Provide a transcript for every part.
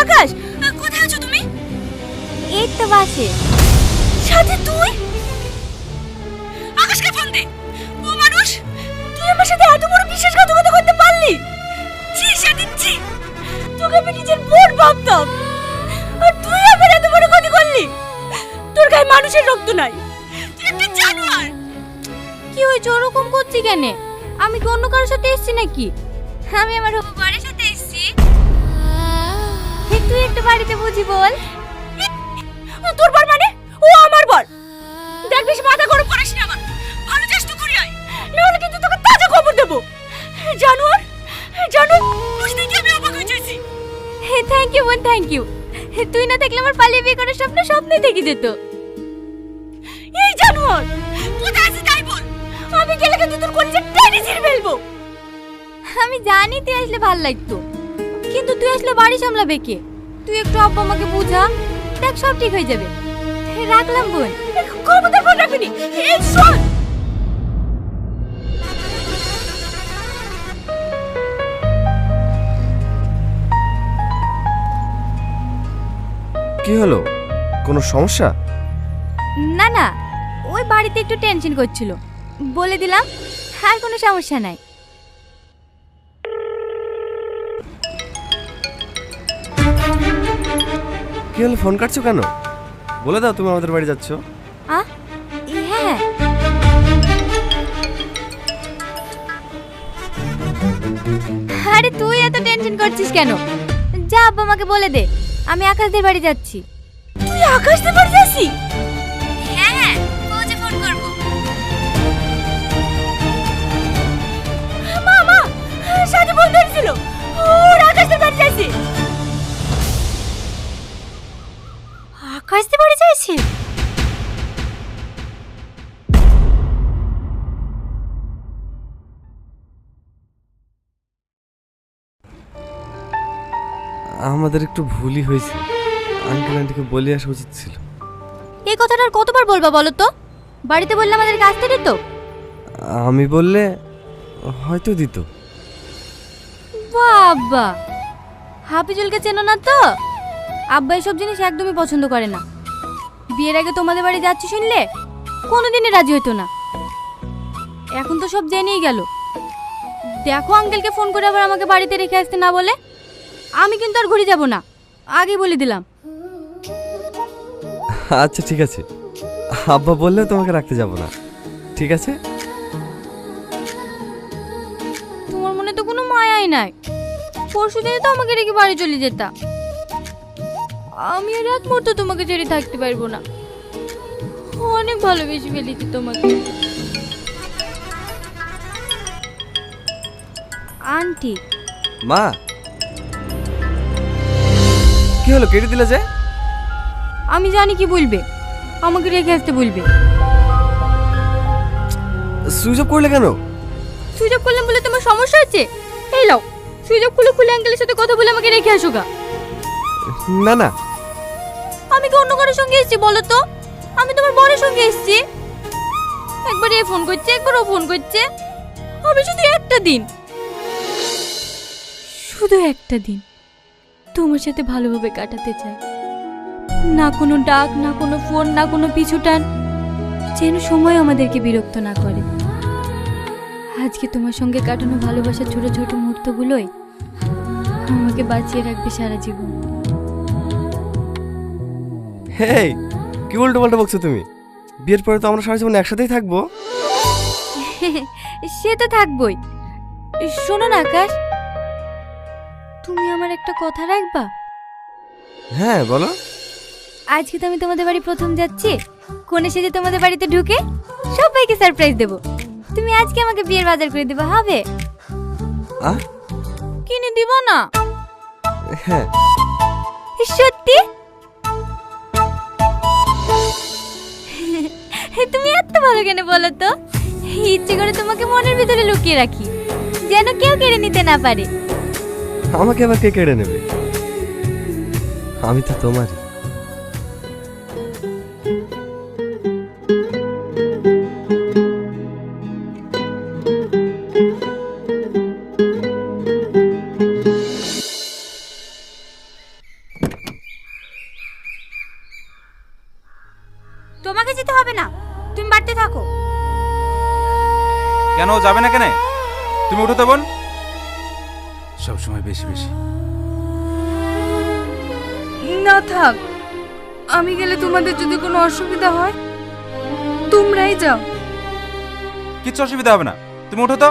আকাশ, কোথায় আছো তুমি? এই তো বাসে। সাথে তুই? আকাশকে ফোন দে। ও মানুষ, তুই আমার সাথে এত বড় বিশ্বাসঘাতকতা করতে পারলি? ছি সাথে ছি। তোকে আমি নিজের বোন ভাবতাম, আর তুই আমার এত বড় ক্ষতি করলি। তোর গায়ে মানুষের রক্ত নাই, তুই একটা জানোয়ার। কি হয়েছে ওরকম করছি কেন? আমি কি অন্য কারোর সাথে এসেছি নাকি? আমি আমার বাড়ির সাথে এসেছি। তুই একটা বাড়িতে বুঝি বল। তোর বর মানে? ও আমার বর। দেখ বেশি মাথা গরম করিস না আমার। ভালো চেষ্টা করি আয়, নাহলে কিন্তু তোকে তাজা খবর দেব। জানোয়ার, জানো বুঝতে কি আমি অবাক হয়ে যাচ্ছি। থ্যাংক ইউ বোন, থ্যাংক ইউ। তুই না থাকলে আমার পালিয়ে বিয়ে করার স্বপ্ন স্বপ্নই থেকে যেত। এই জানোয়ার, কোথায় আছিস তাই বল। আমি গেলে কিন্তু তোর কলিজা টেনে ছিঁড়ে ফেলবো। আমি জানি তুই আসলে ভালো লাগতো, কিন্তু তুই আসলে বাড়ি সামলাবে কে? তুই একটু আব্বা আমাকে বুঝা, দেখ সব ঠিক হয়ে যাবে। রাখলাম বোন। খবরদার ফোন রাখবি নি। এই শোন, কি হলো, কোনো সমস্যা? না না, ওই বাড়িতে একটু টেনশন করছিল, বলে দিলাম। আর কোনো সমস্যা নাই। কি হলো, ফোন কাটছো কেন? বলে দাও তুমি আমাদের বাড়ি যাচ্ছো। হ্যাঁ, আরে তুই এত টেনশন করছিস কেন? যা আব্বা আমাকে বলে দে, আমি আকাশদের বাড়ি যাচ্ছি। তুই আকাশদের বাড়ি যাচ্ছি? হ্যাঁ হ্যাঁ, পৌঁছে ফোন করব। মামা, সাথে ফোন ধরেছিল, ওর আকাশদের বাড়ি যাচ্ছে। আকাশদের বাড়ি যাচ্ছে? আমাদের একটু ভুলই হয়েছে, আঙ্কেল আন্টিকে বলে আসা উচিত ছিল। এই কথাটা আর কতবার বলবা বলো তো? বাড়িতে বললে আমাদেরকে আসতে দিত? আমি বললে হয়তো দিত। বাবা, হাফিজুলকে চেনো না তো? আব্বা এসব জিনিস একদমই পছন্দ করে না। বিয়ের আগে তোমাদের বাড়ি যাচ্ছি শুনলে কোনোদিনই রাজি হতো না। এখন তো সব জেনেই গেল। দেখো আঙ্কেলকে ফোন করে আবার আমাকে বাড়িতে রেখে আসতে না বলে। আমি কিন্তু আর ঘুরে যাব না, আগে বলে দিলাম। আচ্ছা ঠিক আছে, আব্বা বললেও তোমাকে রাখতে যাব না, ঠিক আছে? তোমার মনে তো কোনো মায়াই নাই। পরশু দিনে তো আমাকে রেখে বাড়ি চলে যেতা। আমি আর এক মুহূর্ত তোমাকে ছেড়ে থাকতে পারবো না। অনেক ভালোবেসে ফেলেছি তোমাকে। আন্টি। মা, কি হলো, কেটে দিলে যে? আমি জানি কি বলবে, আমাকে রেখে আসতে বলবে। সুইচ অফ করলে কেন? সুইচ অফ করলাম বলে তোমার সমস্যা হচ্ছে? এই লাও, সুইচ অফ খুলে আঙ্কেলের সাথে কথা বলে আমাকে রেখে আসো গা। না না, আমি কি অন্য কারোর সঙ্গে এসেছি বলো তো? আমি তোমার বরের সঙ্গে এসেছি। একবার এ ফোন করছে, একবার ও ফোন করছে। আমি শুধু একটা দিন, শুধু একটা দিন তোমার সাথে ভালোভাবে কাটাতে চাই। না কোনো ডাক, না কোনো ফোন, না কোনো পিছু টান, যেন সময় আমাদেরকে বিরক্ত না করে। আজকে তোমার সঙ্গে কাটানো ভালোবাসার ছোট ছোট মুহূর্তগুলোই আমাকে বাঁচিয়ে রাখবে সারা জীবন। হেই, কি উল্টো পাল্টা বকছো তুমি? বিয়ের পরে তো আমরা সারা জীবন একসাথেই থাকবো। সে তো থাকবই। শোনো না আকাশ, তুমি আমার একটা কথা রাখবা? হ্যাঁ বলো। আজকে তো আমি তোমাদের বাড়ি প্রথম যাচ্ছি। কোণে সেজে তোমাদের বাড়িতে ঢুকে সবাইকে সারপ্রাইজ দেব। তুমি আজকে আমাকে বিয়ের বাজার করে দিবা, হবে? কিনে দিব না? হ্যাঁ। সত্যি? তুমি এত ভালো কেন বলো তো? ইচ্ছে করে তোমাকে মনের ভিতরে লুকিয়ে রাখি, যেন কেউ কেড়ে নিতে না পারে। আমাকে আবার কে কেড়ে নেবে? আমি তো তোমারই। কেন ও যাবে না কেন? তুমি উঠো তো বোন। সব সময় বেশি বেশি। না থাক, আমি গেলে তোমাদের যদি কোনো অসুবিধা হয় তোমরাই যাও। কিচ্ছু অসুবিধা হবে না, তুমি উঠো তো।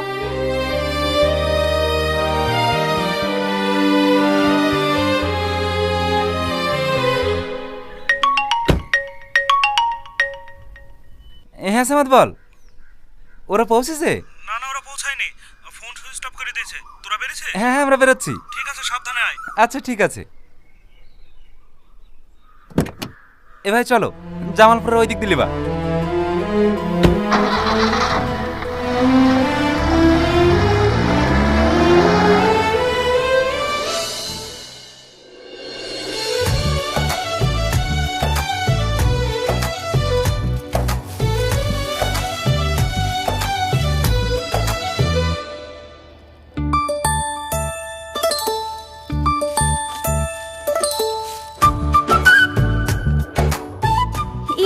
হ্যাঁ সামাদ বল, ওরা পৌঁছেছে? না না, ওরা পৌঁছায়নি, ফোন সুইচ অফ করে দিয়েছে। তোরা বেরিয়েছে? হ্যাঁ হ্যাঁ আমরা বেরোচ্ছি। ঠিক আছে, সাবধানে আয়। আচ্ছা ঠিক আছে। এ ভাই চলো, জামালপুরের ওই দিক দিলি বা।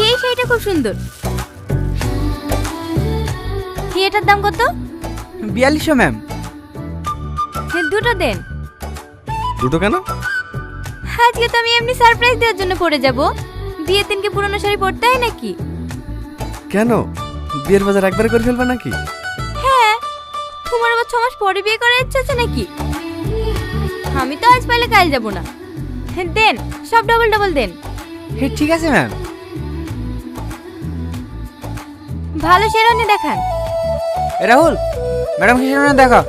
এই শাড়িটা খুব সুন্দর। এটার দাম কত? 4200 ম্যাম। দুটো দেন। দুটো কেন? আজকে তো আমি এমনি সারপ্রাইজ দেওয়ার জন্য পরে যাব। বিয়ের দিনকে পুরনো শাড়ি পরতে হয় নাকি? কেন, বিয়ের বাজার একবারে করে ফেলবে নাকি? হ্যাঁ, তোমার আবার 6 মাস পরে বিয়ে করার ইচ্ছা আছে নাকি? আমি তো আজ পাইলে কাল যাব না। দেন, সব ডবল ডবল দেন। হ্যাঁ ঠিক আছে ম্যাম। ভালো শেরওয়ানি দেখান। রাহুল, ম্যাডাম কি সেটা দেখা।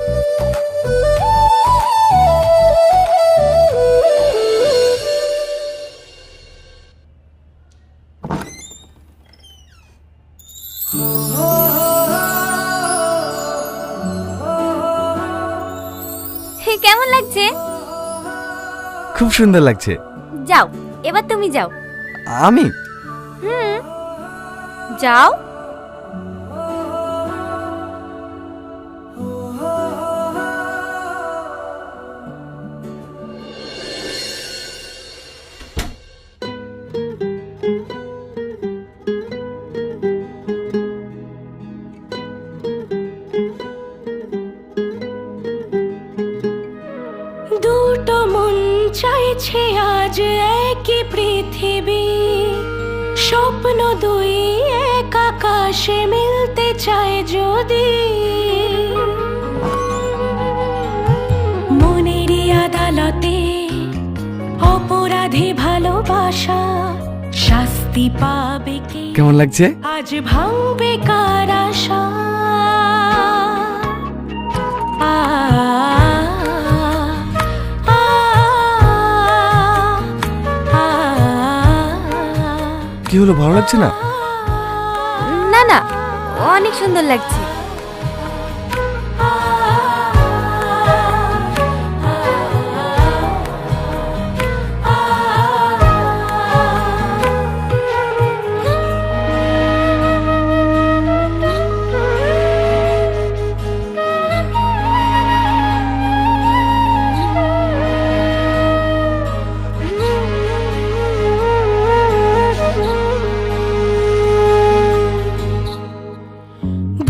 কেমন লাগছে? খুব সুন্দর লাগছে। যাও, এবার তুমি যাও। আমি? যাও। দুটো মন চাইছে আজ একই পৃথিবী, স্বপ্ন দুই এক আকাশে মিলতে চায় যদি। মনেরই আদালতে অপরাধী ভালোবাসা শাস্তি পাবে কে? কেমন লাগছে? আজ ভাঙবে কার আশা? কি হলো, ভালো লাগছে না? না না, অনেক সুন্দর লাগছে।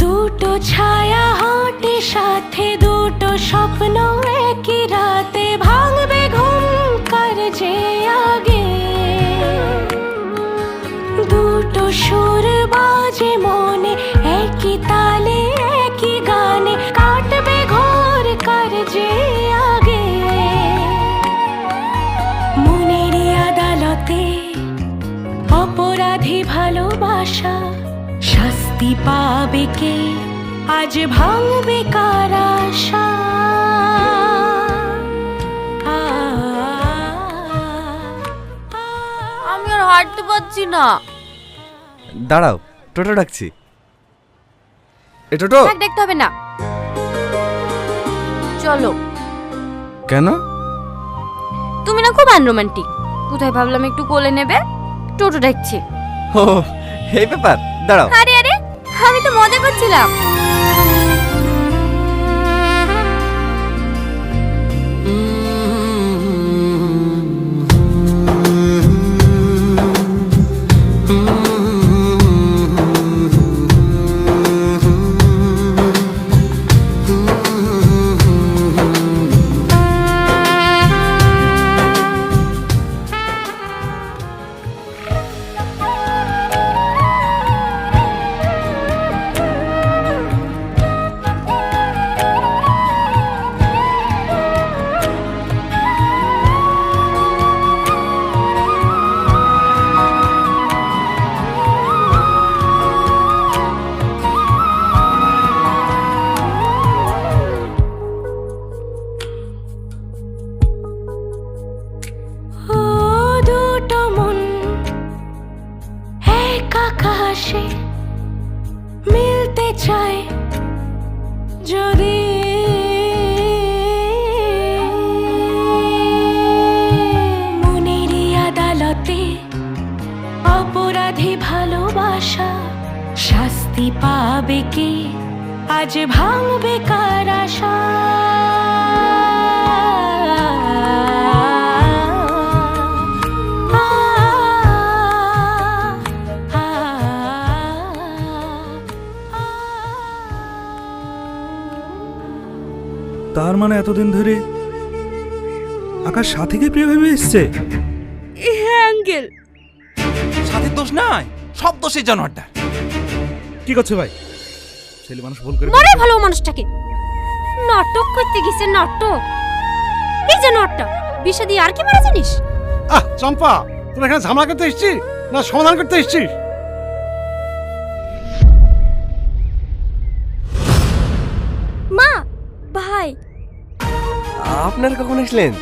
দুটো ছায়া হাঁটে সাথে, দুটো স্বপ্ন একই রাতে ভাঙবে ঘুম কার যে আগে। দুটো সুর বাজে মনে একই তালে একই গানে, কাটবে ঘোর কার যে আগে। মনেরই আদালতে অপরাধী ভালোবাসা শাস্তি পাবে কে? আজ ভাঙবে কার আশা? আমি আর হাঁটতে পারছি না। দাঁড়াও, টোটো ডাকছি। এ টোটো। থাক, দেখতে হবে না, চলো। কেন? তুমি না খুব আনরোমান্টিক। কোথায় ভাবলাম একটু কোলে নেবে, টোটো ডাকছে। ও, এই ব্যাপার, দাঁড়াও। আরে আরে, আমি তো মজা করছিলাম। আকাশে মিলতে চায় যদি মনেরই আদালতে অপরাধী ভালোবাসা শাস্তি পাবে কে আজ ভাঙবে কার আশা তার মানে এতদিন ধরে আকাশ সাথীকে প্রিয় ভেবে এসছে। হ্যাঁ আঙ্কেল। সাথীর দোষ নাই, সব দোষের জানোয়ারটা। কি করছে ভাই? ছেলে মানুষ ভুল করে মরে ভালো মানুষটাকে নাটক করতে গেছে, নাটক। এই যে নাটক বিষা দিয়ে আর কি মারা জানিস? চম্পা, তুমি এখানে ঝামেলা করতে এসেছিস না সমাধান করতে এসেছিস? মা, ভাই, আপনারা কখন আসলেন?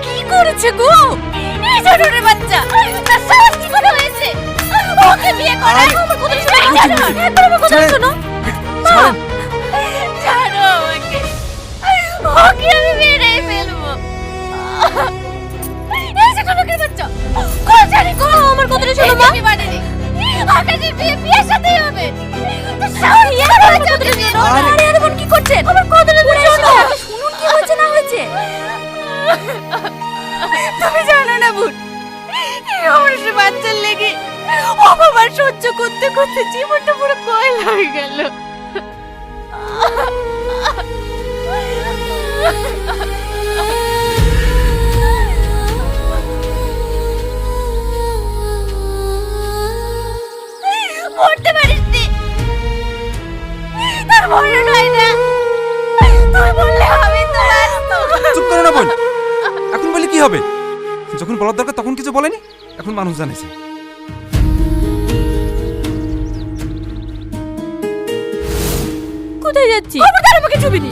কি করেছে গো এই জরুরের বাচ্চা? তার সাহস কি করে হয়েছে ওকে বিয়ে করার? আমার কথা শোনো, আমার কথা শোনো। ছাড়ো আমাকে, ওকে আমি মেরে ফেলবো। এই যে জরুরের বাচ্চা, কোন জানি গো, আমার কথা শোনো মা। আকাশের বিয়ে বিয়ের সাথেই হবে। তো সাহস কি করে আমার কথা শোনো? আরে আরে বোন কি করছেন? আমার কথা শোনো, শুনুন কি হয়েছে না হয়েছে। তুমি জানো না বোন, আমার সে বাচ্চার লেগে অপমান সহ্য করতে করতে জীবনটা পুরো কয়লা হয়ে গেল। মরতে পারিস নি, তার মনে নয় না। তুই বললে হবে তো আসতো। চুপ করো না বোন, এখন বলে কি হবে? যখন বলার দরকার তখন কিছু বলেনি, এখন মানুষ জানেছে। কোথায় যাচ্ছি? খবরদার আমাকে ছুবিনি।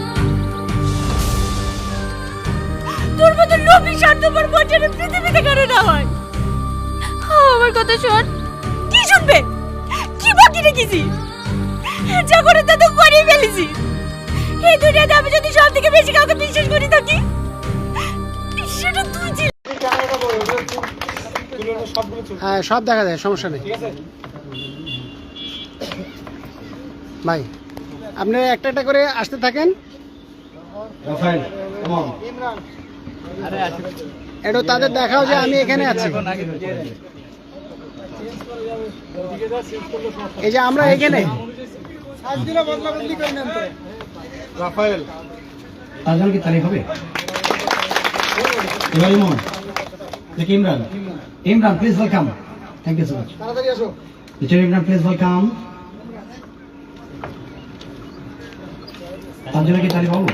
তোর মতো লোভী স্বার্থপর বজ্জারে পৃথিবীতে কারো না হয়। আমার কথা শোন। কি শুনবে? কি বাকি রেখেছি? যা করে তা তো করেই ফেলেছি। এই দুনিয়াতে আমি যদি সব থেকে বেশি কাউকে বিশ্বাস করে থাকি সেটা তুই ছিলি। হ্যাঁ, সব দেখা যায়, সমস্যা নেই। ভাই, আপনারা একটা একটা করে আসতে থাকেন। একটু তাদের দেখাও যে আমি এখানে আছি। এই যে আমরা এখানে। রাফায়েল, তাজমহল কি তারিখ হবে? এবার ইমন, দেখি Imran. Imran, please welcome. Thank you so much. তাড়াতাড়ি আসো। Mister Imran, please welcome. Taj Mahal কি তারিখ হবে?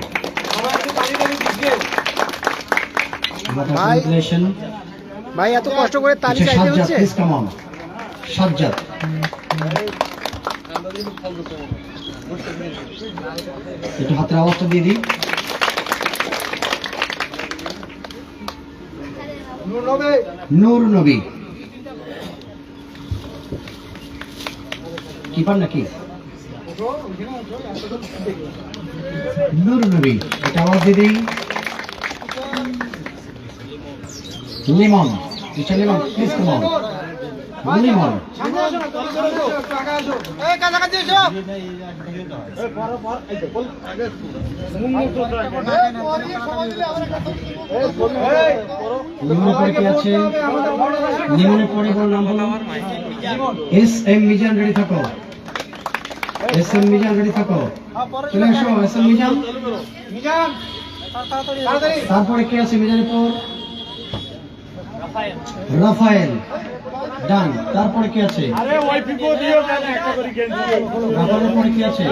ভাই, ভাই এত কষ্ট করে তালি চাইতে হচ্ছে। Please come on. সাজ্জাদ, একটু হাতের আওয়াজটা দিয়ে দিই। নূর নবী, কিপার নাকি? নূর নবী, এটা আওয়াজ দিয়ে দিই। Limon, mister Limon, please come on. Limon, লিমনের পরে কি আছে? লিমনের পরে বড় নাম বলো। এস এম মিজান, রেডি থাকো। এস এম মিজান, রেডি থাকো। চলে এসো এস এম মিজান। তারপরে কি আছে মিজানের পর? রাফায়েল, ডান। তারপরে কি আছে? রাফায়েলের পরে কি আছে?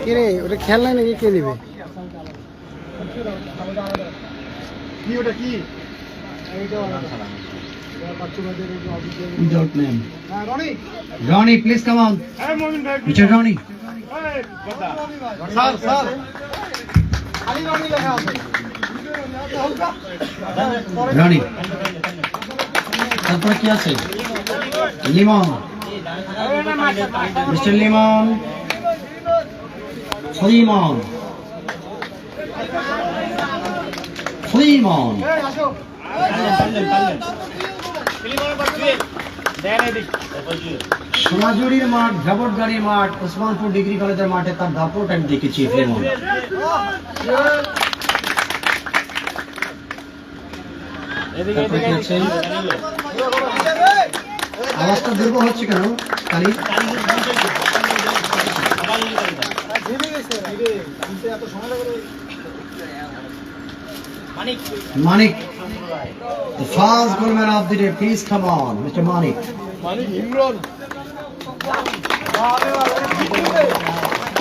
কে রে ওটা খেয়াল নাই নাকি কে দিবে Without name. Ronnie, please come on. Mr. Ronnie. Ronnie. তারপরে কি আছে? লিমন। মিস্টার লিমন। ফ্লিমন। ফ্লিমন। সোনাঝুরির মাঠ, ঝাবটগাড়ির মাঠ, ওসমানপুর ডিগ্রি কলেজের মাঠে তার দাপট আমি দেখেছি ফ্লিমন। আওয়াজটা দুর্বল হচ্ছে কেন কালি? Manik, the first goalman of the day, please come on, Mr. Manik.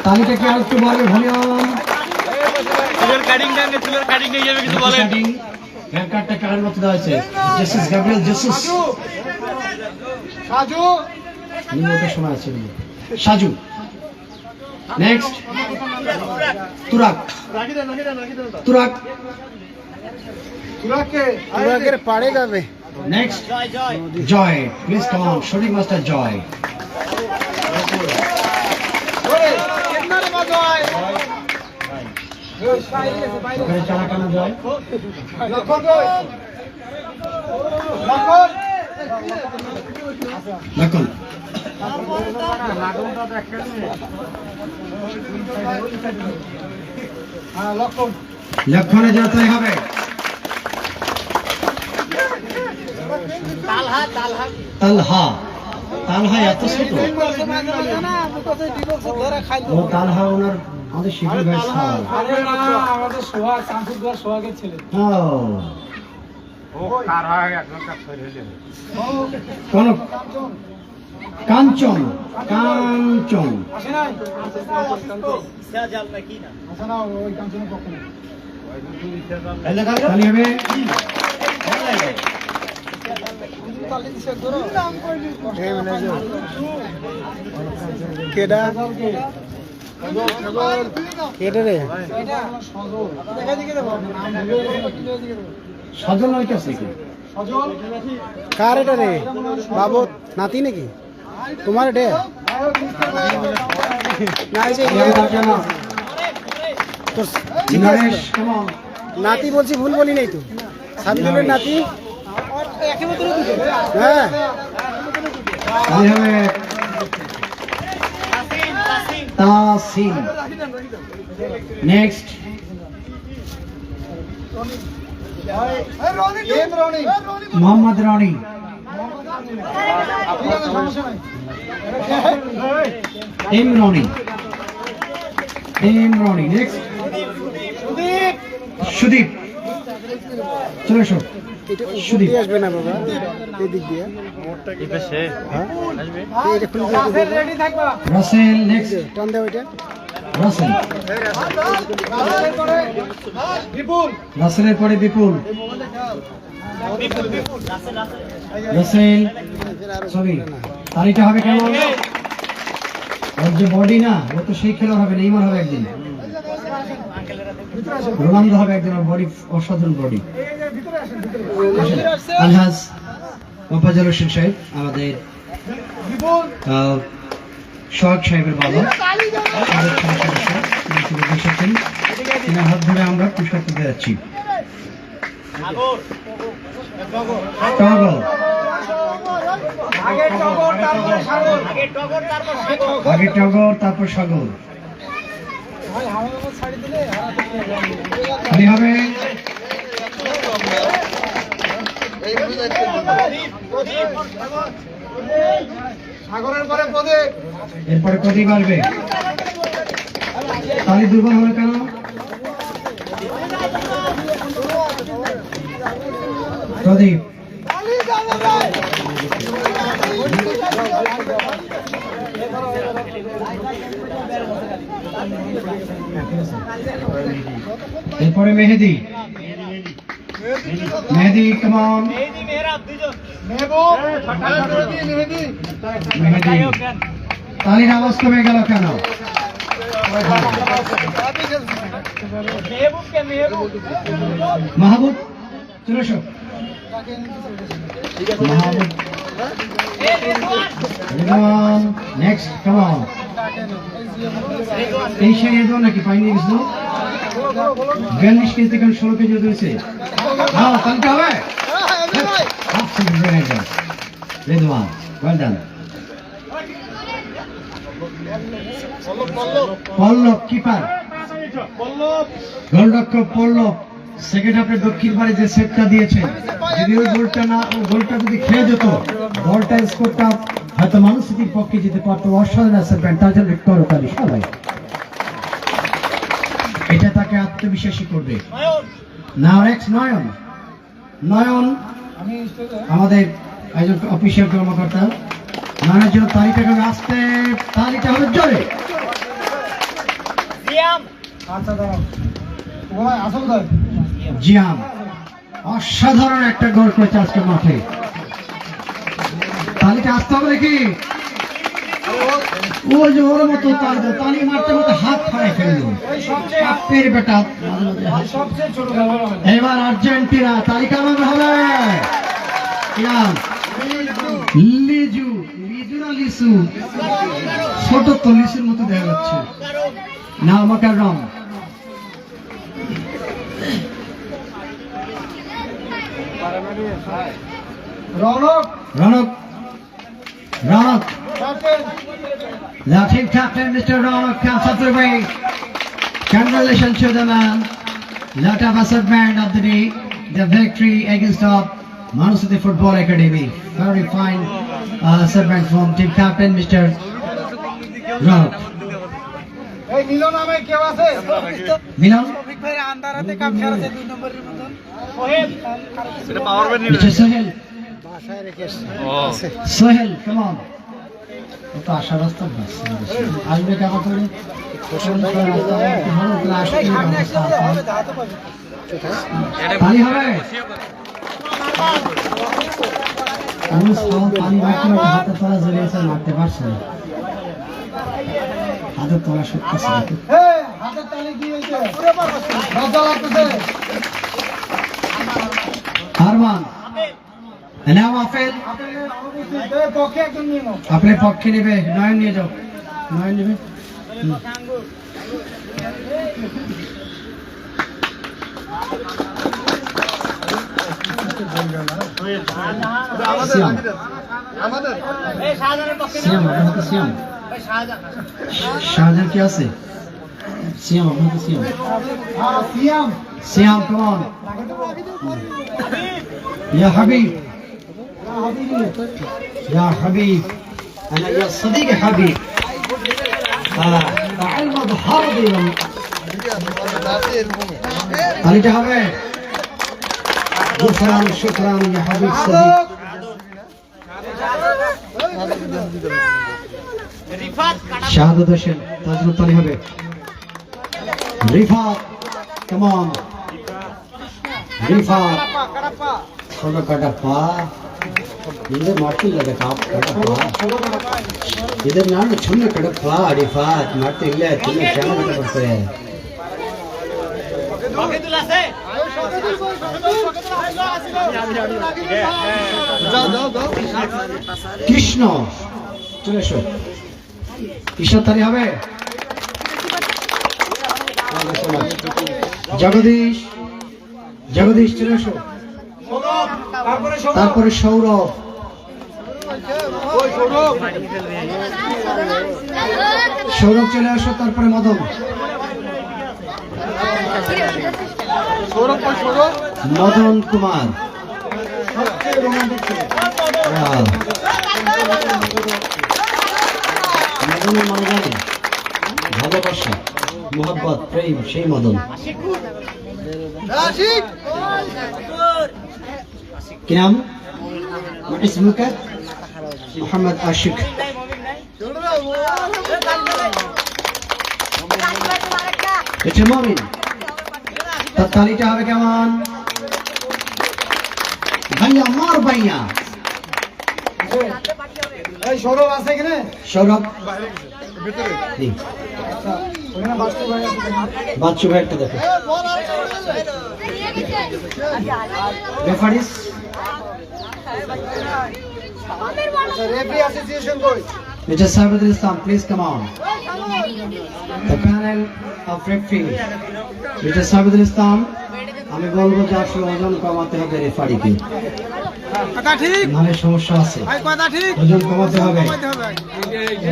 তালিকা কি আর একটু বলবে ভলিউম? চুলের কাটিং টাইমে চুলের কাটিং নিয়ে যাবে কিছু বলেন। হেয়ার কাটটা কার মতো দেওয়া হয়েছে? জেসিস গাব্রিয়েল জেসুস। সাজু। নিমোটা শোনা আছে নিমো। সাজু। নেক্সট। তুরাক। তুরাক। তুরাকের পাড়ে যাবে next Joy please come on shooting master Joy ওখানে চালা কেন জয় লক্ষণ লক্ষণে যেতে হবে তালহা তালহা এত ছোট ও তালহা ওনার আমাদের শিবির ভাই সাল আমাদের সোহাগ শামসুদ্দার সোহাগের ছেলে কোন কাঞ্চন কাঞ্চন তাহলে হবে কেডা কেডা রে সজল নয় কাছে কি কার এটা রে বাবু নাতি নাকি তোমার এটা না এই যে তোর ঠিক আছে নাতি বলছি ভুল বলি নাই তো সাবিদুলের নাতি হ্যাঁ তাসিম নেক্সট মোহাম্মদ রনি ইমরানি ইমরানি নেক্সট সুদীপ চলে এসো সুদীপ আসবে না বাবা এই দিক দিয়ে রাসেল নেক্সট টান দাও এটা রাসেল রাসেলের পরে বিপুল রাসেল সরি তারিখটা হবে কেমন ওর যে বডি না ও তো সেই খেলোয়াড় হবে নেইমার হবে একদিন রোনালদো হবে একদিন ওর বডি অসাধারণ বডি আলহাজ মোফাজ্জল হোসেন সাহেব আমাদের সোহাগ সাহেবের বাবা এসেছেন তিনার হাত ধরে আমরা পুরস্কার পেতে যাচ্ছি টগর আগে টগর তারপর সাগর খালি হবে এরপরে প্রদীপ আসবে তালি দুর্বল হলো কেন প্রদীপ এরপরে মেহেদি, মেহেদি কেমন, মেহেদি। তালির আওয়াজ কমে গেল কেন? মাহবুব চলে এসো। মাহবুব, নেক্সট কেমন, এই সারিয়ে দাও নাকি পাইনি গেছিল 42 কেজি থেকে 16 কেজি হয়েছে। হ্যাঁ তালিকা হবে। Redwan, well done. Pallab keeper, গোলরক্ষক পল্লব। সেকেন্ড হাফে দক্ষিণ পারে যে সেটটা দিয়েছে, যদি ওই গোলটা না, ওই গোলটা যদি খেয়ে যেত, বলটা স্কোরটা হয়তো মানুষ সিটির পক্ষে যেতে পারতো। অসাধারণ অ্যাসেসমেন্ট, তার জন্য করতালি সবাই। এটা তাকে আত্মবিশ্বাসী করবে। নাও নেক্সট নয়ন। নয়ন আমাদের একজন অফিসিয়াল কর্মকর্তা। নয়নের জন্য তালিকা হবে আসতে, তালিকা হবে জোরে। জিয়াম অসাধারণ একটা গোল করেছে আজকে মাঠে। তালিকা আসতে হবে নাকি? ওই যে ওর মতো তালি মারতে মারতে হাত ফাড়াই ফেললো বাপের বেটা। এবার আর্জেন্টিনা তালিকা হবে। লিজু, লিজু না লিসু? ছোট তো লিসুর মতো দেখা যাচ্ছে না। আমাকে রং Raunak, Raunak, Raunak. The team captain, Mr. Ronak Kansatrubai. Congratulations to the man. Lot of achievement of the day. The victory against of Manusati Football Academy. Very fine achievement from team captain, Mr. Ronak. Milan Mr. Sohel. Sohel, come on. তো আশা রাস্তা আসবে টাকা করে পানি হবে। পানি হাতে তোলা জড়িয়েছে, মারতে পারছে না। হাতে তোলা সত্যি হারমান अपने पक्षे नेबे। नयन निये जाओ, नयन नेबे। श्याम, श्याम अपने तो श्याम, शाहजहां क्या से श्याम अपने तो श्याम, श्याम कम ऑन या हबीब, يا حبيب أنا يا صديقي حبيب تعال بحاضي علي جهابي شكرا يا حبيب صديق شهادة دشن تجربة طالي هبه رفاق كمان رفاق छोटा कड़प्पा इधर मारती लगे टाप कड़प्पा इधर ना छुन्ना कड़प्पा रिफात मारते इल्ले तुम्हें क्या मत करते हैं कृष्ण चले शो कृष्ण तारी हवे जगदीश जगदीश चले शो তারপরে সৌরভ সৌরভ চলে আসো তারপরে মদন মদন কুমার মদনের মানে জানি ভালোবাসা মোহাব্বত প্রেম সেই মদন क्या नाम इसमुक मोहम्मद आशिक এটা মমিন তার তালিটা হবে কেমন ভাইয়া মার ভাইয়া এই সৌরভ আছে এখানে সৌরভ ভিতরে জি। ওখানে বাস্তব ভাই আছে বাচ্চু ভাই একটা দেখো রেফারিস রেফারি অ্যাসোসিয়েশন কই Mr. Sabadul Islam, please come on. The panel of referees. Mr. Sabadul Islam, আমি বলবো যে আসলে ওজন কমাতে হবে রেফারিকে কথা ঠিক নাহলে সমস্যা আছে ভাই কথা ঠিক ওজন কমাতে হবে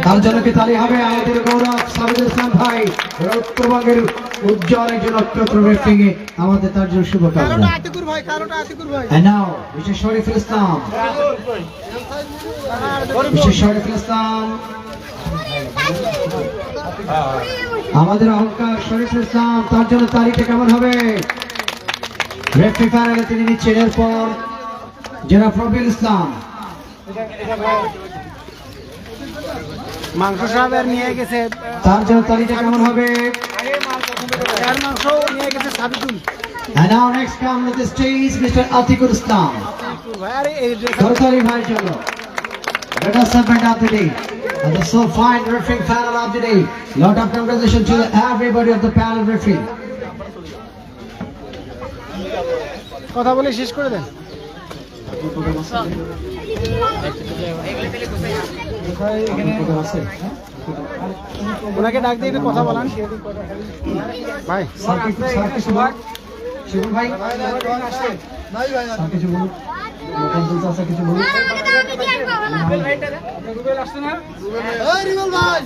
তার জন্য কি তালি হবে আমাদের গৌরব সাবিদুল ইসলাম ভাই উত্তরবঙ্গের উজ্জ্বল একজন অত্যন্ত রেফারিকে আমাদের তার জন্য শুভকামনা আতিকুর ভাই কারোটা আতিকুর ভাই And now, Mr. Shariful Islam. Mr. Shariful Islam. আমাদের অহংকার শরীফুল ইসলাম তার জন্য তালিকা কেমন হবে রেফারি প্যানেলে তিনি নিচ্ছেন এরপর জনাব রবিউল ইসলাম মাংস সাহেবের নিয়ে গেছে তার জন্য তালিকা কেমন হবে এর মাংস নিয়ে গেছে সাবিতুল And now next come to the stage Mr. Atikul Islam. ভাই আরে এই Dorotari ভাইয়ের জন্য let us submit of the day and the so fine refereeing panel of the day. Lot of congratulations to everybody of the panel referee. কথা বলে শেষ করে দেন ওনাকে ডাক দিয়ে একটু কথা বলান ভাই স্যার কিছু বল শিবু ভাই স্যার কিছু বলুন মোকাম্মল স্যার কিছু বলুন রুবেল আসছে না? এই রিবেল ভাই